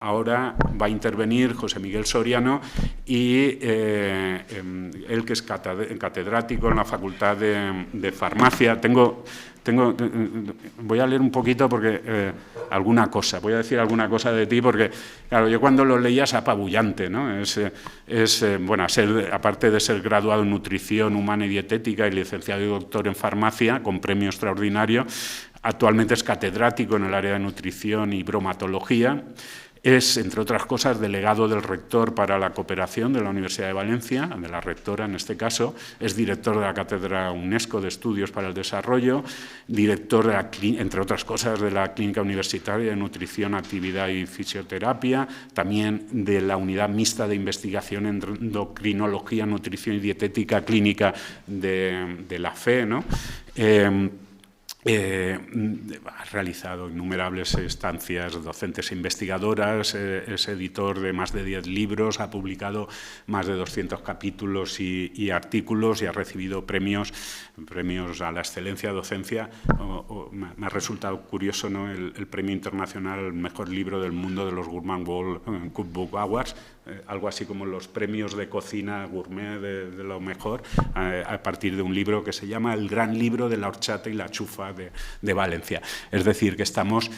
Ahora va a intervenir José Miguel Soriano y él, que es catedrático en la Facultad de Farmacia. Voy a leer un poquito porque voy a decir alguna cosa de ti, porque claro, yo cuando lo leía es apabullante, ¿no? Bueno, aparte de ser graduado en nutrición humana y dietética y licenciado y doctor en farmacia con premio extraordinario, actualmente es catedrático en el área de nutrición y bromatología. Es, entre otras cosas, delegado del rector para la cooperación de la Universidad de Valencia, de la rectora en este caso. Es director de la Cátedra UNESCO de Estudios para el Desarrollo, director, entre otras cosas, de la Clínica Universitaria de Nutrición, Actividad y Fisioterapia, también de la Unidad Mixta de Investigación en Endocrinología, Nutrición y Dietética Clínica de la FE, ¿no? Ha realizado innumerables estancias docentes e investigadoras, es editor de más de 10 libros, ha publicado más de 200 capítulos y artículos y ha recibido premios a la excelencia docencia. Me ha resultado curioso, ¿no?, el premio internacional al mejor libro del mundo de los Gourmand World Cookbook Awards, algo así como los premios de cocina gourmet de lo mejor, a partir de un libro que se llama El gran libro de la horchata y la chufa de Valencia. Es decir, que estamos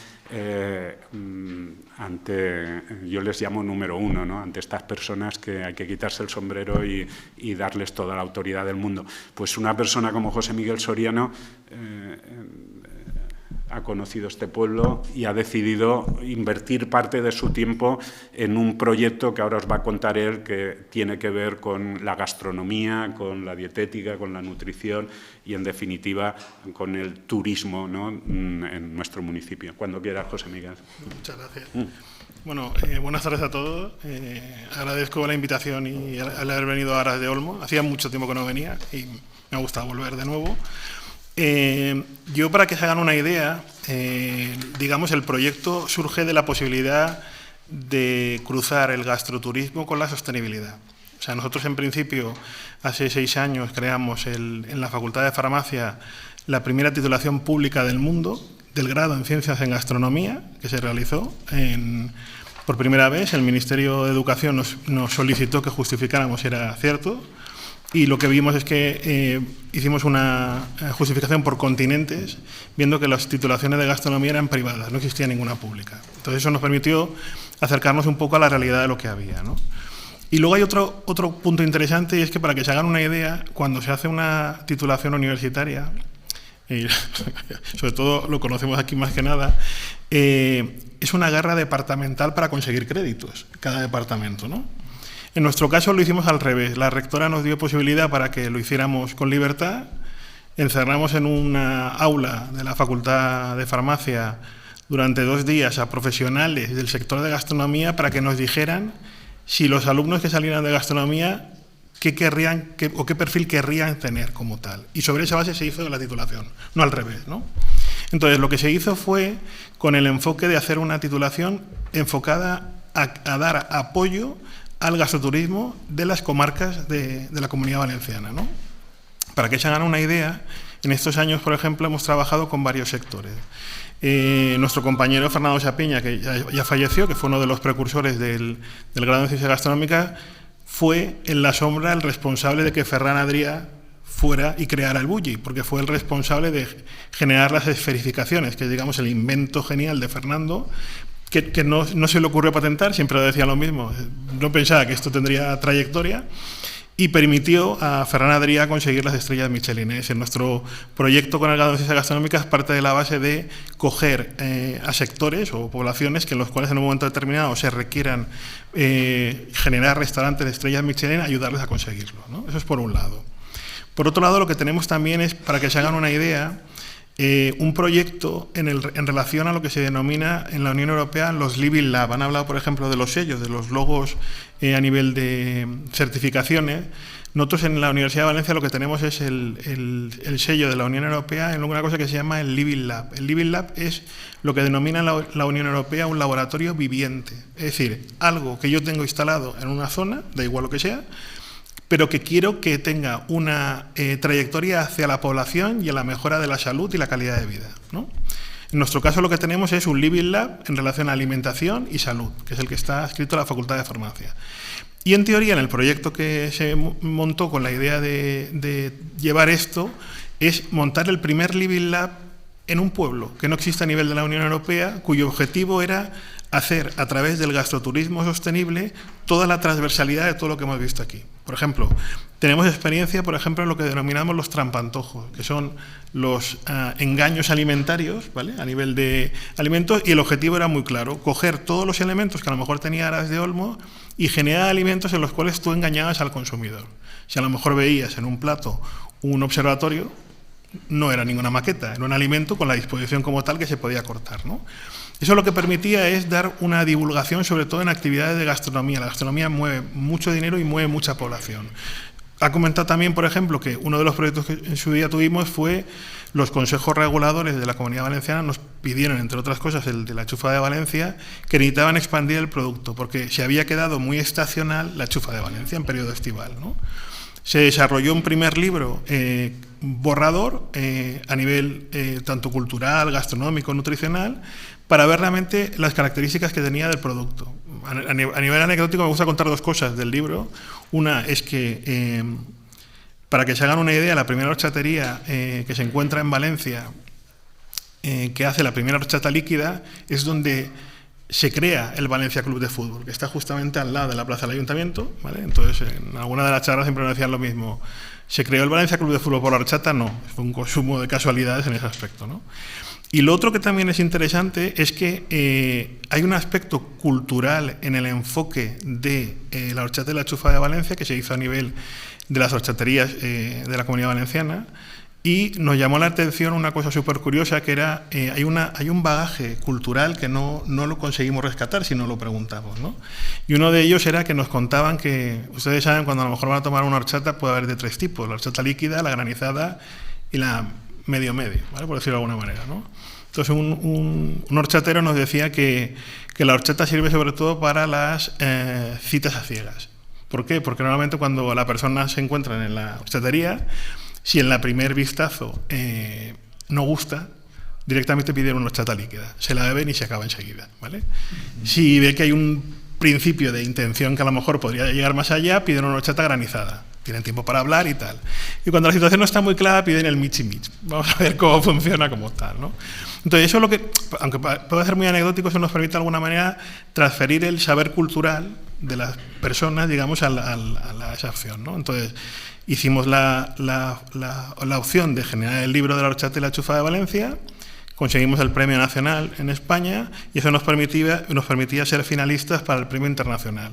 ante, yo les llamo número uno, ¿no?, ante estas personas que hay que quitarse el sombrero y darles toda la autoridad del mundo. Pues una persona como José Miguel Soriano ha conocido este pueblo y ha decidido invertir parte de su tiempo en un proyecto que ahora os va a contar él, que tiene que ver con la gastronomía, con la dietética, con la nutrición y, en definitiva, con el turismo, ¿no?, en nuestro municipio. Cuando quieras, José Miguel. Muchas gracias. Bueno, buenas tardes a todos. Agradezco la invitación y al haber venido a Aras de Olmo. Hacía mucho tiempo que no venía y me ha gustado volver de nuevo. Yo, para que se hagan una idea, digamos, el proyecto surge de la posibilidad de cruzar el gastroturismo con la sostenibilidad. O sea, nosotros, en principio, hace 6 años creamos en la Facultad de Farmacia la primera titulación pública del mundo del grado en Ciencias en Gastronomía, que se realizó por primera vez. El Ministerio de Educación nos solicitó que justificáramos si era cierto. Y lo que vimos es que hicimos una justificación por continentes, viendo que las titulaciones de gastronomía eran privadas, no existía ninguna pública. Entonces eso nos permitió acercarnos un poco a la realidad de lo que había, ¿no? Y luego hay otro punto interesante, y es que, para que se hagan una idea, cuando se hace una titulación universitaria, y sobre todo lo conocemos aquí más que nada, es una guerra departamental para conseguir créditos, cada departamento, ¿no? En nuestro caso lo hicimos al revés. La rectora nos dio posibilidad para que lo hiciéramos con libertad. Encerramos en una aula de la Facultad de Farmacia durante 2 días a profesionales del sector de gastronomía para que nos dijeran si los alumnos que salieran de gastronomía qué perfil querrían tener como tal. Y sobre esa base se hizo la titulación, no al revés, ¿no? Entonces, lo que se hizo fue con el enfoque de hacer una titulación enfocada a dar apoyo al gastroturismo de las comarcas de la Comunidad Valenciana, ¿no? Para que se hagan una idea, en estos años, por ejemplo, hemos trabajado con varios sectores. Nuestro compañero Fernando Chapiña, que ya falleció, que fue uno de los precursores del grado en Ciencias Gastronómicas, fue en la sombra el responsable de que Ferran Adrià fuera y creara el bulli, porque fue el responsable de generar las esferificaciones, que es, digamos, el invento genial de Fernando, que no se le ocurrió patentar, siempre decía lo mismo, no pensaba que esto tendría trayectoria, y permitió a Ferran Adrià conseguir las estrellas Michelin. En nuestro proyecto con el grado de Ciencias Gastronómicas parte de la base de coger a sectores o poblaciones que en los cuales en un momento determinado se requieran generar restaurantes de estrellas Michelin, ayudarles a conseguirlo, ¿no? Eso es por un lado. Por otro lado, lo que tenemos también es, para que se hagan una idea, un proyecto en relación a lo que se denomina en la Unión Europea los Living Lab. Han hablado, por ejemplo, de los sellos, de los logos a nivel de certificaciones. Nosotros en la Universidad de Valencia lo que tenemos es el sello de la Unión Europea en una cosa que se llama el Living Lab. El Living Lab es lo que denomina la Unión Europea un laboratorio viviente. Es decir, algo que yo tengo instalado en una zona, da igual lo que sea, pero que quiero que tenga una trayectoria hacia la población y a la mejora de la salud y la calidad de vida, ¿no? En nuestro caso lo que tenemos es un Living Lab en relación a alimentación y salud, que es el que está adscrito a la Facultad de Farmacia. Y en teoría, en el proyecto que se montó con la idea de llevar esto, es montar el primer Living Lab en un pueblo que no existe a nivel de la Unión Europea, cuyo objetivo era hacer a través del gastroturismo sostenible toda la transversalidad de todo lo que hemos visto aquí. Por ejemplo, tenemos experiencia, por ejemplo, en lo que denominamos los trampantojos, que son los engaños alimentarios, ¿vale?, a nivel de alimentos, y el objetivo era muy claro: coger todos los elementos que a lo mejor tenía Aras de Olmo y generar alimentos en los cuales tú engañabas al consumidor. Si a lo mejor veías en un plato un observatorio, no era ninguna maqueta, era un alimento con la disposición como tal que se podía cortar, ¿no? Eso lo que permitía es dar una divulgación, sobre todo en actividades de gastronomía. La gastronomía mueve mucho dinero y mueve mucha población. Ha comentado también, por ejemplo, que uno de los proyectos que en su día tuvimos fue los consejos reguladores de la Comunidad Valenciana nos pidieron, entre otras cosas, el de la Chufa de Valencia, que necesitaban expandir el producto, porque se había quedado muy estacional la Chufa de Valencia en periodo estival, ¿no? Se desarrolló un primer libro borrador a nivel tanto cultural, gastronómico, nutricional, para ver realmente las características que tenía del producto. A nivel anecdótico me gusta contar dos cosas del libro. Una es que, para que se hagan una idea, la primera horchatería que se encuentra en Valencia, que hace la primera horchata líquida, es donde se crea el Valencia Club de Fútbol, que está justamente al lado de la plaza del Ayuntamiento, ¿vale? Entonces, en alguna de las charlas siempre me decían lo mismo: ¿se creó el Valencia Club de Fútbol por la horchata? No, fue un consumo de casualidades en ese aspecto, ¿no? Y lo otro que también es interesante es que hay un aspecto cultural en el enfoque de la horchata y la chufa de Valencia, que se hizo a nivel de las horchaterías de la Comunidad Valenciana, y nos llamó la atención una cosa súper curiosa, que era, hay un bagaje cultural que no lo conseguimos rescatar si no lo preguntamos, ¿no? Y uno de ellos era que nos contaban que, ustedes saben, cuando a lo mejor van a tomar una horchata puede haber de tres tipos: la horchata líquida, la granizada y la medio, ¿vale?, por decirlo de alguna manera, ¿no? Entonces un horchatero nos decía que la horchata sirve sobre todo para las citas a ciegas. ¿Por qué? Porque normalmente cuando la persona se encuentra en la horchatería, si en la primer vistazo no gusta, directamente piden una horchata líquida, se la beben y se acaba enseguida, ¿vale? Si ve que hay un principio de intención que a lo mejor podría llegar más allá, piden una horchata granizada, tienen tiempo para hablar y tal. Y cuando la situación no está muy clara, piden el michi mich. Vamos a ver cómo funciona como tal, ¿no? Entonces, eso es lo que, aunque puede ser muy anecdótico, eso nos permite de alguna manera transferir el saber cultural de las personas, digamos, a esa acción, ¿no? Entonces, hicimos la opción de generar el libro de la horchata y la chufa de Valencia, conseguimos el premio nacional en España y eso nos permitía ser finalistas para el premio internacional,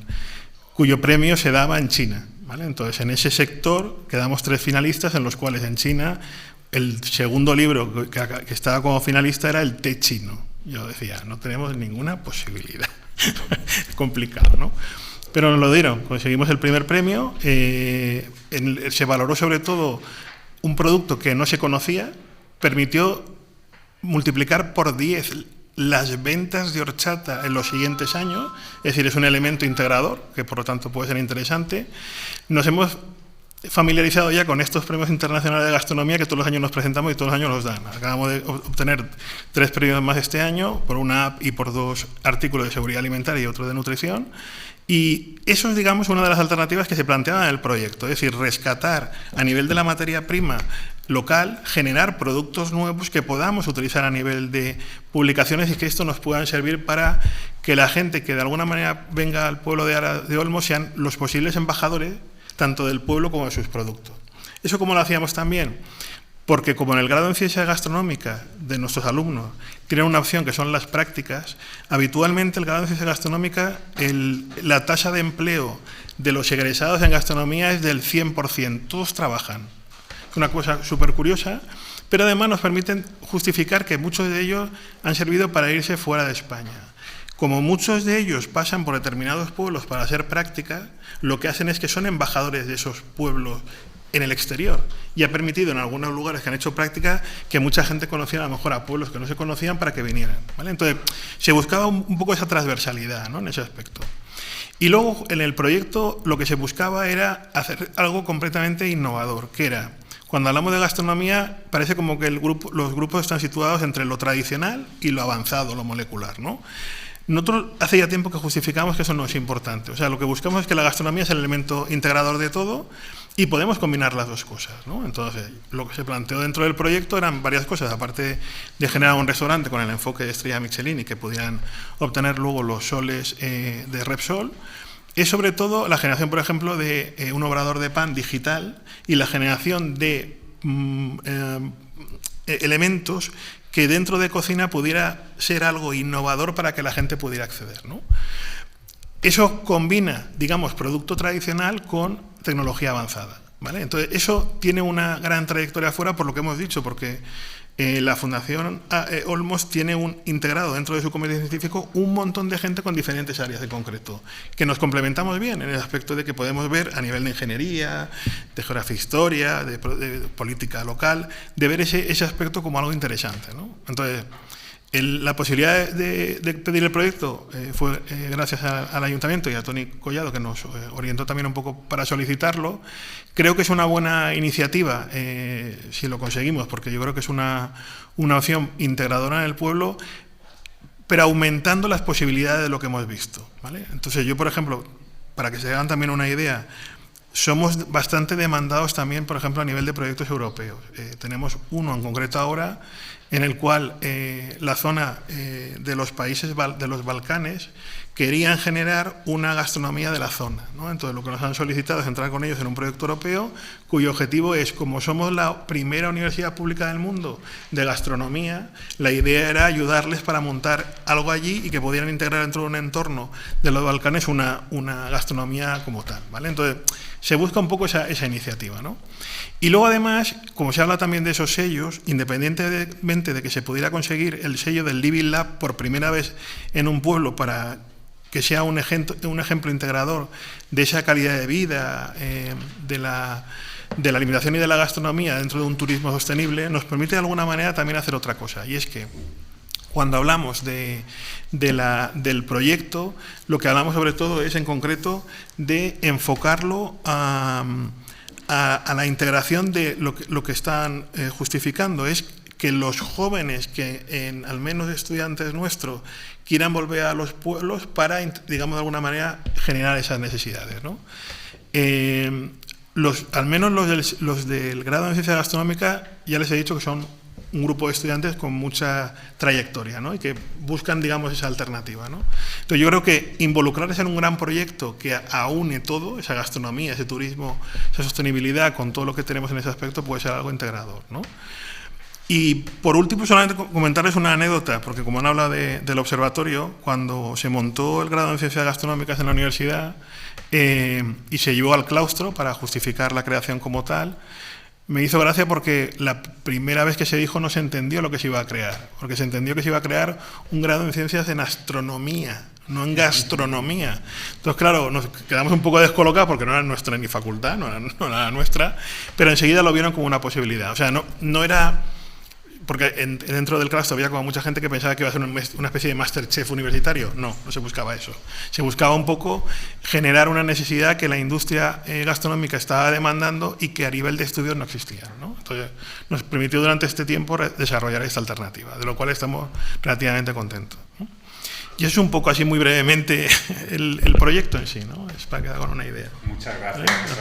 cuyo premio se daba en China, ¿vale? Entonces, en ese sector quedamos 3 finalistas, en los cuales en China el segundo libro que estaba como finalista era el té chino. Yo decía, no tenemos ninguna posibilidad. Complicado, ¿no? Pero nos lo dieron, conseguimos el primer premio. Se valoró sobre todo un producto que no se conocía, permitió multiplicar por 10 las ventas de horchata en los siguientes años, es decir, es un elemento integrador, que por lo tanto puede ser interesante. Nos hemos familiarizado ya con estos premios internacionales de gastronomía que todos los años nos presentamos y todos los años los dan. Acabamos de obtener 3 premios más este año, por una app y por 2 artículos de seguridad alimentaria y otro de nutrición. Y eso es, digamos, una de las alternativas que se planteaban en el proyecto, es decir, rescatar a nivel de la materia prima local, generar productos nuevos que podamos utilizar a nivel de publicaciones y que esto nos puedan servir para que la gente que de alguna manera venga al pueblo de Aras de Olmo sean los posibles embajadores tanto del pueblo como de sus productos. ¿Eso cómo lo hacíamos también? Porque como en el grado en ciencia gastronómica de nuestros alumnos tienen una opción que son las prácticas, habitualmente el grado en ciencia gastronómica, la tasa de empleo de los egresados en gastronomía es del 100%, todos trabajan. Es una cosa súper curiosa, pero además nos permiten justificar que muchos de ellos han servido para irse fuera de España. Como muchos de ellos pasan por determinados pueblos para hacer práctica, lo que hacen es que son embajadores de esos pueblos en el exterior, y ha permitido en algunos lugares que han hecho práctica que mucha gente conociera a lo mejor a pueblos que no se conocían para que vinieran, ¿vale? Entonces, se buscaba un poco esa transversalidad, ¿no?, en ese aspecto. Y luego, en el proyecto, lo que se buscaba era hacer algo completamente innovador, que era Cuando hablamos de gastronomía, parece como que los grupos están situados entre lo tradicional y lo avanzado, lo molecular, ¿no? Nosotros hace ya tiempo que justificamos que eso no es importante. O sea, lo que buscamos es que la gastronomía es el elemento integrador de todo y podemos combinar las dos cosas, ¿no? Entonces, lo que se planteó dentro del proyecto eran varias cosas, aparte de generar un restaurante con el enfoque de estrella Michelin y que pudieran obtener luego los soles de Repsol, es sobre todo la generación, por ejemplo, de un obrador de pan digital y la generación de elementos que dentro de cocina pudiera ser algo innovador para que la gente pudiera acceder, ¿no? Eso combina, digamos, producto tradicional con tecnología avanzada, ¿vale? Entonces, eso tiene una gran trayectoria afuera por lo que hemos dicho, porque la Fundación Olmos tiene integrado dentro de su comité científico un montón de gente con diferentes áreas de concreto, que nos complementamos bien en el aspecto de que podemos ver a nivel de ingeniería, de geografía, historia, de política local, de ver ese aspecto como algo interesante, ¿no? Entonces, la posibilidad de pedir el proyecto fue gracias al Ayuntamiento y a Toni Collado, que nos orientó también un poco para solicitarlo. Creo que es una buena iniciativa, si lo conseguimos, porque yo creo que es una opción integradora en el pueblo, pero aumentando las posibilidades de lo que hemos visto, ¿vale? Entonces yo, por ejemplo, para que se hagan también una idea, somos bastante demandados también, por ejemplo, a nivel de proyectos europeos. Tenemos uno en concreto ahora, en el cual la zona de los países de los Balcanes querían generar una gastronomía de la zona, ¿no? Entonces lo que nos han solicitado es entrar con ellos en un proyecto europeo cuyo objetivo es, como somos la primera universidad pública del mundo de gastronomía, la idea era ayudarles para montar algo allí y que pudieran integrar dentro de un entorno de los Balcanes una gastronomía como tal, ¿vale? Entonces se busca un poco esa iniciativa, ¿no? Y luego además, como se habla también de esos sellos, independientemente de que se pudiera conseguir el sello del Living Lab por primera vez en un pueblo para que sea un ejemplo integrador de esa calidad de vida, de la alimentación y de la gastronomía dentro de un turismo sostenible, nos permite de alguna manera también hacer otra cosa, y es que cuando hablamos del proyecto, lo que hablamos sobre todo es en concreto de enfocarlo a la integración de lo que están justificando, es que los jóvenes que, al menos estudiantes nuestros, quieran volver a los pueblos para, digamos, de alguna manera generar esas necesidades, ¿no? Al menos los del grado en ciencia gastronómica, ya les he dicho que son un grupo de estudiantes con mucha trayectoria, ¿no? Y que buscan, digamos, esa alternativa, ¿no? Entonces yo creo que involucrarse en un gran proyecto que aúne todo, esa gastronomía, ese turismo, esa sostenibilidad con todo lo que tenemos en ese aspecto puede ser algo integrador, ¿no? Y por último, solamente comentarles una anécdota, porque como han hablado del observatorio, cuando se montó el grado en ciencias gastronómicas en la universidad y se llevó al claustro para justificar la creación como tal, me hizo gracia porque la primera vez que se dijo no se entendió lo que se iba a crear, porque se entendió que se iba a crear un grado en ciencias en astronomía, no en gastronomía. Entonces, claro, nos quedamos un poco descolocados porque no era nuestra ni facultad, no era nuestra, pero enseguida lo vieron como una posibilidad. O sea, no era... Porque dentro del claustro había como mucha gente que pensaba que iba a ser una especie de Masterchef universitario. No se buscaba eso. Se buscaba un poco generar una necesidad que la industria gastronómica estaba demandando y que a nivel de estudios no existía, ¿no? Entonces, nos permitió durante este tiempo desarrollar esta alternativa, de lo cual estamos relativamente contentos, ¿no? Y eso es un poco así muy brevemente el proyecto en sí, ¿no? Es para que hagan una idea. Muchas gracias.